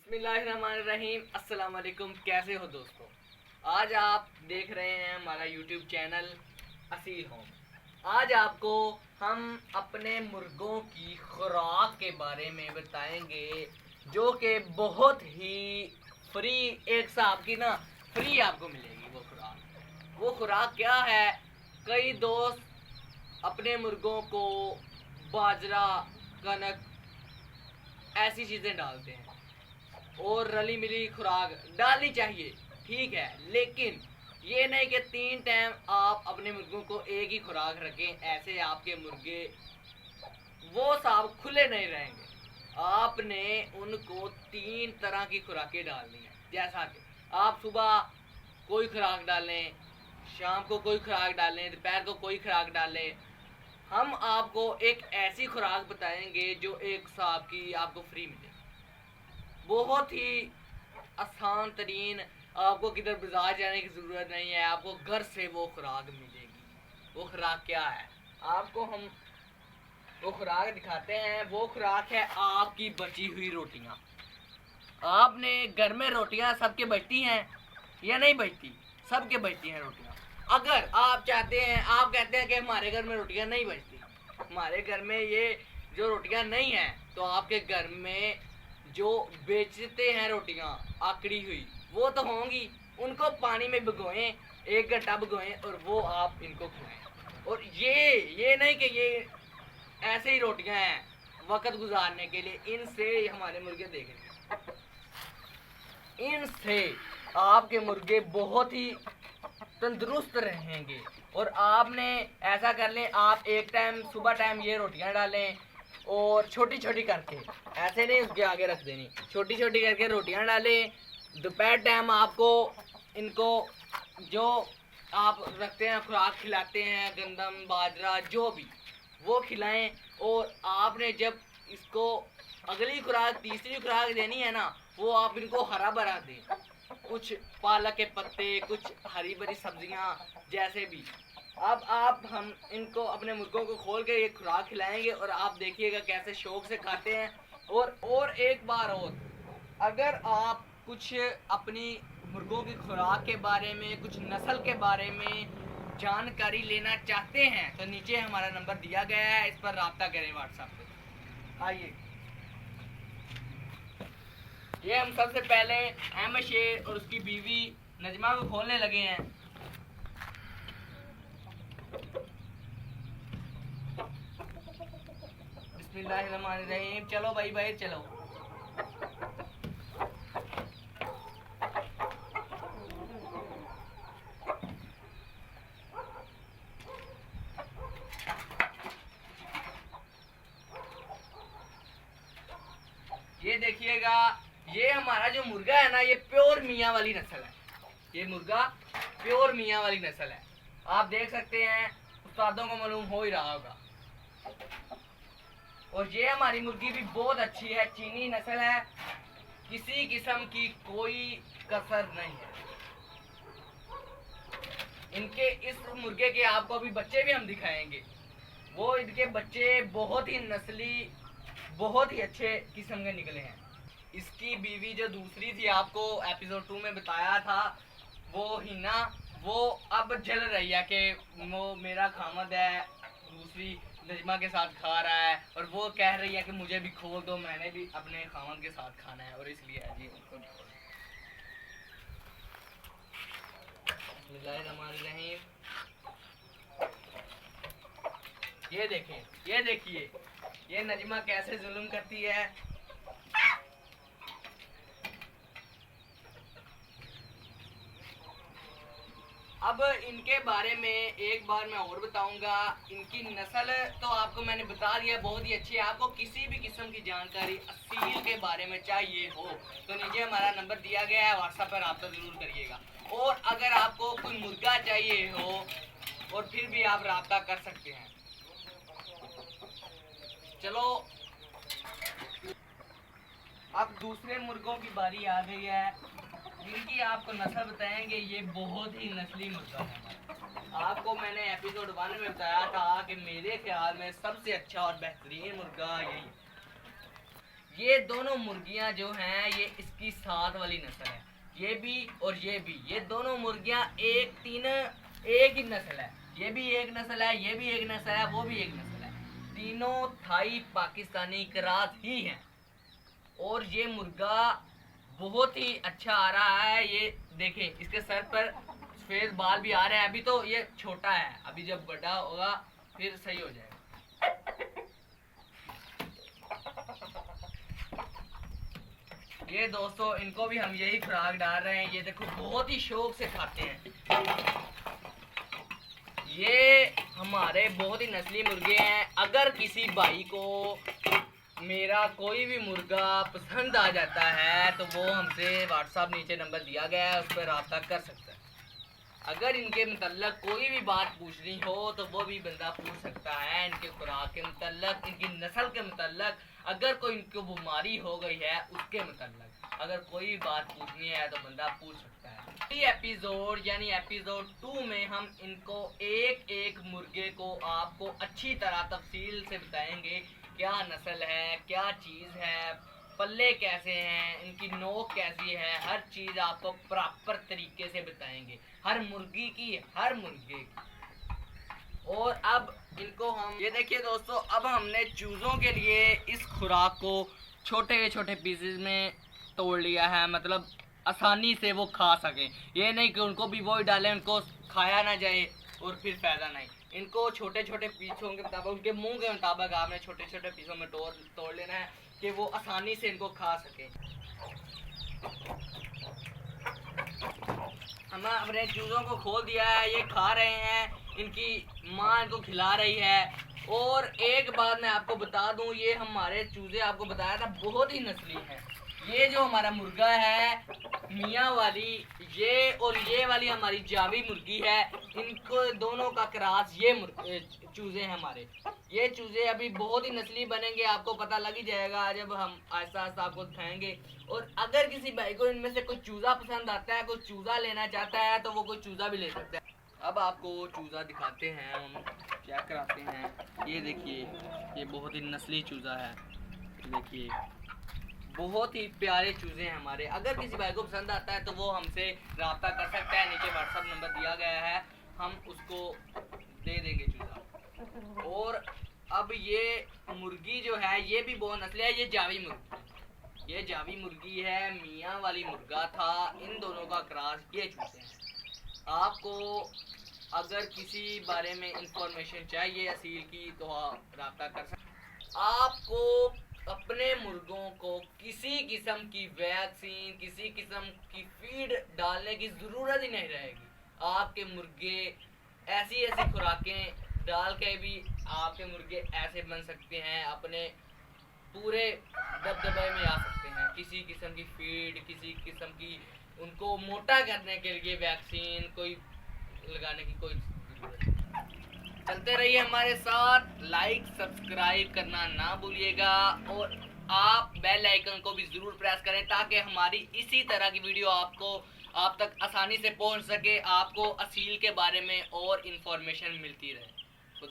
बिस्मिल्लाहिर्रहमानिर्रहीम। अस्सलाम वालेकुम। कैसे हो दोस्तों? आज आप देख रहे हैं हमारा यूट्यूब चैनल असील होम। आज आपको हम अपने मुर्गों की खुराक के बारे में बताएंगे, जो कि बहुत ही फ्री, एक साहब की ना फ्री आपको मिलेगी वो खुराक क्या है? कई दोस्त अपने मुर्गों को बाजरा, कनक ऐसी चीज़ें डालते हैं और रली मिली खुराक डालनी चाहिए, ठीक है, लेकिन ये नहीं कि 3 टाइम आप अपने मुर्गों को एक ही खुराक रखें। ऐसे आपके मुर्गे वो साहब खुले नहीं रहेंगे। आपने उनको 3 तरह की खुराकें डालनी है। जैसा कि आप सुबह कोई खुराक डालें, शाम को कोई खुराक डालें, दोपहर को कोई खुराक डालें। हम आपको एक ऐसी खुराक बताएंगे जो एक साहब की आपको फ्री मिलेगी, बहुत ही आसान तरीन। आपको किधर बाजार जाने की ज़रूरत नहीं है, आपको घर से वो खुराक मिलेगी। वो खुराक क्या है? आपको हम वो खुराक दिखाते हैं। वो खुराक है आपकी बची हुई रोटियां। आपने घर में रोटियां सबके बचती हैं या नहीं बचती? सबके बचती हैं रोटियां। अगर आप चाहते हैं, आप कहते हैं कि हमारे घर में रोटियां नहीं बचती, हमारे घर में ये जो रोटियां नहीं हैं, तो आपके घर में जो बेचते हैं रोटियां आकड़ी हुई, वो तो होंगी। उनको पानी में भिगोएं, 1 घंटा भिगोएं और वो आप इनको खिलाएं। और ये नहीं कि ये ऐसे ही रोटियां हैं वक्त गुजारने के लिए। इनसे हमारे मुर्गे देखेंगे, इनसे आपके मुर्गे बहुत ही तंदुरुस्त रहेंगे। और आपने ऐसा कर लें, आप एक टाइम सुबह टाइम ये रोटियां डालें और छोटी छोटी करके, ऐसे नहीं उसके आगे रख देनी, छोटी छोटी करके रोटियां डालें। दोपहर टाइम आपको इनको जो आप रखते हैं खुराक खिलाते हैं, गंदम बाजरा जो भी, वो खिलाएं। और आपने जब इसको अगली खुराक, तीसरी खुराक देनी है ना, वो आप इनको हरा भरा दें, कुछ पालक के पत्ते, कुछ हरी भरी सब्जियां जैसे भी। अब हम इनको, अपने मुर्गों को खोल के ये खुराक खिलाएंगे और आप देखिएगा कैसे शौक से खाते हैं। और एक बार और, अगर आप कुछ अपनी मुर्गों की खुराक के बारे में, कुछ नस्ल के बारे में जानकारी लेना चाहते हैं, तो नीचे हमारा नंबर दिया गया है, इस पर रब्ता करें व्हाट्सएप पे। आइए, ये हम सबसे पहले अहमद शेर और उसकी बीवी नजमा को खोलने लगे हैं। बिस्मिल्लाहिर्रहमानिर्रहीम। चलो भाई भाई चलो। ये देखिएगा, ये हमारा जो मुर्गा है ना, ये प्योर मियाँ वाली नस्ल है। ये मुर्गा प्योर मियाँ वाली नस्ल है। आप देख सकते हैं, उस्तादों को मालूम हो ही रहा होगा। और ये हमारी मुर्गी भी बहुत अच्छी है, चीनी नस्ल है, किसी किस्म की कोई कसर नहीं है। इनके, इस मुर्गे के आपको अभी बच्चे भी हम दिखाएंगे। वो इनके बच्चे बहुत ही नस्ली, बहुत ही अच्छे किस्म के निकले हैं। इसकी बीवी जो दूसरी थी, आपको एपिसोड 2 में बताया था, वो हिना, वो अब जल रही है कि वो मेरा खामद है, दूसरी नजमा के साथ खा रहा है, और वो कह रही है कि मुझे भी खोल दो, मैंने भी अपने खामद के साथ खाना है, और इसलिए जी उनको बिस्मिल्लाहिर्रहमानिर्रहीम। ये देखें, ये देखिए, ये नजमा कैसे जुल्म करती है। अब इनके बारे में एक बार मैं और बताऊंगा। इनकी नस्ल तो आपको मैंने बता दिया, बहुत ही अच्छी है। आपको किसी भी किस्म की जानकारी असील के बारे में चाहिए हो, तो नीचे हमारा नंबर दिया गया है, व्हाट्सएप पर रब्ता ज़रूर करिएगा। और अगर आपको कोई मुर्गा चाहिए हो, और फिर भी आप रब्ता कर सकते हैं। चलो, अब दूसरे मुर्गों की बारी आ गई है, जिनकी आपको नस्ल बताएंगे। ये बहुत ही नस्ली मुर्गा है। आपको मैंने एपिसोड 1 में बताया था कि मेरे ख्याल में सबसे अच्छा और बेहतरीन मुर्गा यही है। ये दोनों मुर्गियां जो हैं ये इसकी साथ वाली नस्ल है, ये भी और ये भी, ये दोनों मुर्गियां एक ही नस्ल है। ये भी एक नस्ल है, ये भी एक नस्ल है, वो भी एक नस्ल है। तीनों थाई पाकिस्तानी क्रॉस ही हैं। और ये मुर्गा बहुत ही अच्छा आ रहा है। ये देखें, इसके सर पर सफेद बाल भी आ रहे हैं। अभी तो ये छोटा है, अभी जब बड़ा होगा फिर सही हो जाएगा। ये दोस्तों इनको भी हम यही खुराक डाल रहे हैं। ये देखो बहुत ही शौक से खाते हैं। ये हमारे बहुत ही नस्ली मुर्गे हैं। अगर किसी भाई को मेरा कोई भी मुर्गा पसंद आ जाता है तो वो हमसे व्हाट्सएप नीचे नंबर दिया गया है, उस पर रब्ता कर सकता है। अगर इनके मतलब कोई भी बात पूछनी हो तो वो भी बंदा पूछ सकता है। इनके खुराक के मतलब, इनकी नस्ल के मतलब, अगर कोई इनको बीमारी हो गई है उसके मतलब अगर कोई भी बात पूछनी है तो बंदा पूछ सकता है। एपिसोड यानी एपिसोड 2 में हम इनको एक एक मुर्गे को आपको अच्छी तरह तफसील से बताएंगे। क्या नस्ल है, क्या चीज़ है, पल्ले कैसे हैं, इनकी नोक कैसी है, हर चीज़ आपको प्रॉपर तरीके से बताएंगे, हर मुर्गी की, हर मुर्गे की। और अब इनको हम ये देखिए दोस्तों, अब हमने चूज़ों के लिए इस खुराक को छोटे छोटे पीसेस में तोड़ लिया है, मतलब आसानी से वो खा सकें। ये नहीं कि उनको भी वही डालें, उनको खाया ना जाए और फिर फ़ायदा नहीं। इनको छोटे छोटे पीसों के मुताबिक, उनके मुंह के मुताबिक आपने छोटे छोटे पीसों में तोड़ लेना है कि वो आसानी से इनको खा सकें। हमने अपने चूज़ों को खोल दिया है, ये खा रहे हैं, इनकी माँ इनको खिला रही है। और एक बात मैं आपको बता दूं, ये हमारे चूज़े आपको बताया था बहुत ही नस्ली हैं। ये जो हमारा मुर्गा है मियाँ वाली, ये और ये वाली हमारी जावी मुर्गी है, इनको दोनों का क्रॉस ये चूज़े हैं हमारे। ये चूज़े अभी बहुत ही नस्ली बनेंगे, आपको पता लग ही जाएगा जब हम आहिस्ता आहिस्ता आपको दिखाएंगे। और अगर किसी भाई को इनमें से कोई चूज़ा पसंद आता है, कोई चूज़ा लेना चाहता है तो वो कोई चूज़ा भी ले सकता है। अब आपको चूज़ा दिखाते हैं, हम चेक कराते हैं। ये देखिए, ये बहुत ही नस्ली चूज़ा है। देखिए बहुत ही प्यारे चूज़े हैं हमारे। अगर किसी भाई को पसंद आता है तो वो हमसे रब्ता कर सकता है, नीचे व्हाट्सएप नंबर दिया गया है, हम उसको दे देंगे चूज़ा। और अब ये मुर्गी जो है ये भी बहुत नस्ली है, ये जावी मुर्गी, ये जावी मुर्गी है, मियाँ वाली मुर्गा था, इन दोनों का क्रॉस ये चूज़े हैं। आपको अगर किसी बारे में इंफॉर्मेशन चाहिए असील की तो आप रब्ता कर सकते। आपको अपने मुर्गों को किसी किस्म की वैक्सीन, किसी किस्म की फीड डालने की ज़रूरत ही नहीं रहेगी। आपके मुर्गे ऐसी ऐसी खुराकें डाल के भी आपके मुर्गे ऐसे बन सकते हैं, अपने पूरे दबदबे में आ सकते हैं। किसी किस्म की फीड, किसी किस्म की उनको मोटा करने के लिए वैक्सीन कोई लगाने की कोई ज़रूरत नहीं। चलते रहिए हमारे साथ, लाइक सब्सक्राइब करना ना भूलिएगा और आप बेल आइकन को भी ज़रूर प्रेस करें ताकि हमारी इसी तरह की वीडियो आप तक आसानी से पहुंच सके, आपको असील के बारे में और इन्फॉर्मेशन मिलती रहे।